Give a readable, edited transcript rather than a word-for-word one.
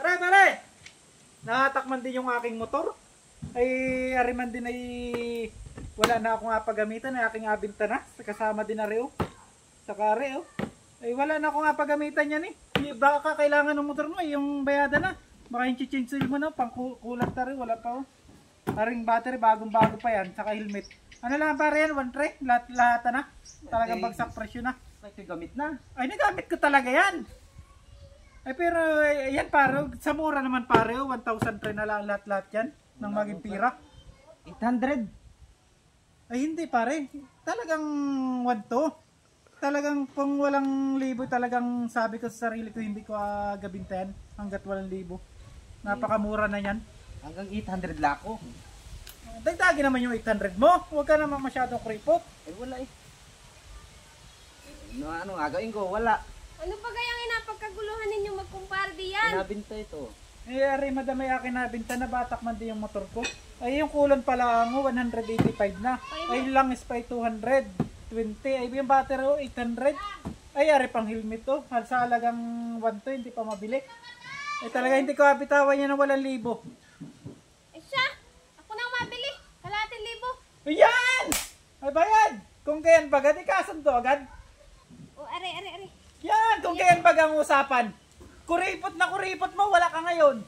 Aray, pare! Nakatakman din yung aking motor. Ay, ariman din ay wala na akong apagamitan. Ay aking abinta na. Kasama din na rin, oh. Saka rin, oh. Ay, wala na akong apagamitan yan, eh. Baka kailangan ng motor mo, eh, yung bayada na. Baka yung chinchinsil mo, no? Pangkulat na rin, wala pa, oh. Aring battery, bagong-bago pa yan. Saka helmet. Ano lang, pare yan? 1 tray? Lahat na? Talagang bagsak presyo na. Ay, gamit na. Ay, nagamit ko talaga yan. Ay, pero yan pare, sa mura naman pare, 1,000 na lang lahat-lahat yan ng maging pira. 800. Ay, hindi pare, talagang 1,200. Talagang kung walang libo, talagang sabi ko sa sarili ko, hindi ko gabintayan hanggat walang libo. Napakamura na yan. Hanggang 800 lang ako. Dagdagin naman yung 800 mo, huwag ka naman masyadong kripot. Eh, wala eh. Ano gagawin ko? Wala. Ano pa kayang inapagkaguluhan ninyo magkumpara diyan? Pinabinta ito. Eh, ari, madamay akin nabinta na batak man din yung motor ko. Ay, yung kulon pala mo, 185 na. Ay, lang is pa 220. Ay, yung battery, 800. Ay, ari pang helmet to. Sa halagang 1 to, hindi pa mabili. Ay, talaga hindi ko abitawan yan ng 8,000. Eh siya, ako nang mabili. Kalating libo. Ayan! Ay, bayad! Kung kayan bagad, ikasundo agad. O, are. Yan! Kung kayan bagang usapan. Kuripot na kuripot mo, wala ka ngayon.